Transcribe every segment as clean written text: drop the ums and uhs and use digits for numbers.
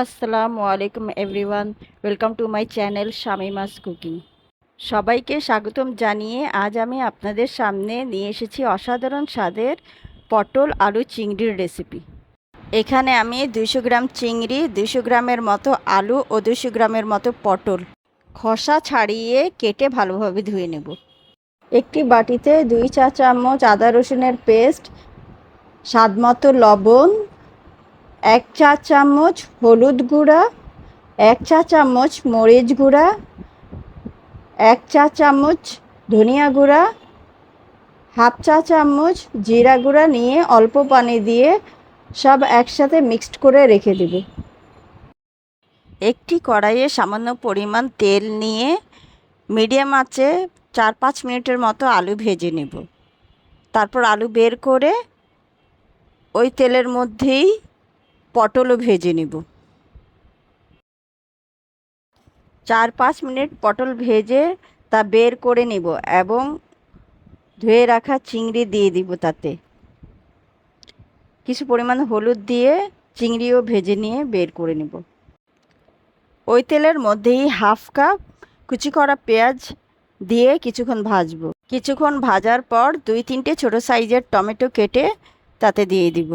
আসসালামু আলাইকুম everyone, welcome to my channel Shamima's cooking. সবাইকে স্বাগতম জানিয়ে আজ আমি আপনাদের সামনে নিয়ে এসেছি অসাধারণ স্বাদের পটল আলু চিংড়ির রেসিপি। এখানে আমি 200 গ্রাম চিংড়ি, 200 গ্রামের মতো আলু ও 200 গ্রামের মতো পটল খোসা ছাড়িয়ে কেটে ভালোভাবে ধুয়ে নেব। একটি বাটিতে 2 চা চামচ আদা রসুনের পেস্ট, স্বাদমতো লবণ, 1 চা চামচ হলুদ গুঁড়া, 1 চা চামচ মরিচ গুঁড়া, 1 চা চামচ ধনিয়া গুঁড়া, হাফ চা চামচ জিরা গুঁড়া নিয়ে অল্প পানি দিয়ে সব একসাথে মিক্সড করে রেখে দেব। একটি কড়াইয়ে সামান্য পরিমাণ তেল নিয়ে মিডিয়াম আঁচে 4-5 মিনিটের মতো আলু ভেজে নেব। তারপর আলু বের করে ওই তেলের মধ্যেই পটলও ভেজে নেব। 4-5 মিনিট পটল ভেজে তা বের করে নেব এবং ধুয়ে রাখা চিংড়ি দিয়ে দিব। তাতে কিছু পরিমাণ হলুদ দিয়ে চিংড়িও ভেজে নিয়ে বের করে নেব। ওই তেলের মধ্যেই হাফ কাপ কুচি করা পেঁয়াজ দিয়ে কিছুক্ষণ ভাজবো। কিছুক্ষণ ভাজার পর 2-3টে ছোটো সাইজের টমেটো কেটে তাতে দিয়ে দিব।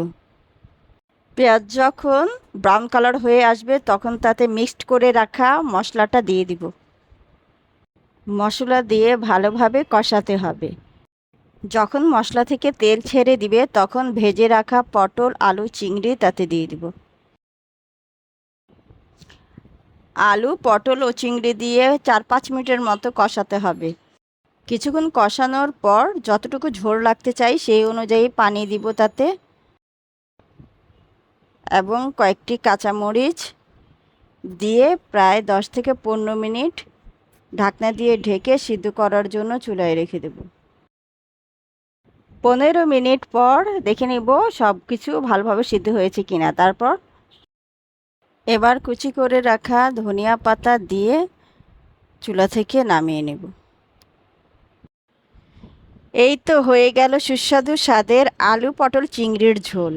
পেঁয়াজ যখন ব্রাউন কালার হয়ে আসবে তখন তাতে মিক্সড করে রাখা মশলাটা দিয়ে দিব। মশলা দিয়ে ভালোভাবে কষাতে হবে। যখন মশলা থেকে তেল ছেড়ে দিবে তখন ভেজে রাখা পটল আলু চিংড়ি তাতে দিয়ে দিব। আলু পটল ও চিংড়ি দিয়ে 4-5 মিনিটের মতো কষাতে হবে। কিছুক্ষণ কষানোর পর যতটুকু ঝোল রাখতে চাই সেই অনুযায়ী পানি দিব তাতে, এবং কয়েকটি কাঁচামরিচ দিয়ে প্রায় 10 থেকে 15 মিনিট ঢাকনা দিয়ে ঢেকে সিদ্ধ করার জন্য চুলায় রেখে দেব। 15 মিনিট পর দেখে নেব সব কিছু ভালোভাবে সিদ্ধ হয়েছে কিনা। তারপর এবার কুচি করে রাখা ধনিয়া পাতা দিয়ে চুলা থেকে নামিয়ে নেব। এই তো হয়ে গেল সুস্বাদু স্বাদের আলু পটল চিংড়ির ঝোল।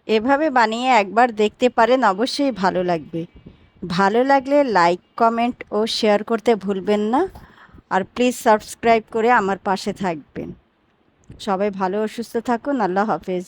এভাবে বানিয়ে একবার দেখতে পারেন, অবশ্যই ভালো লাগবে। ভালো লাগলে লাইক, কমেন্ট ও শেয়ার করতে ভুলবেন না। আর প্লিজ সাবস্ক্রাইব করে আমার পাশে থাকবেন। সবাই ভালো ও সুস্থ থাকুন। আল্লাহ হাফেজ।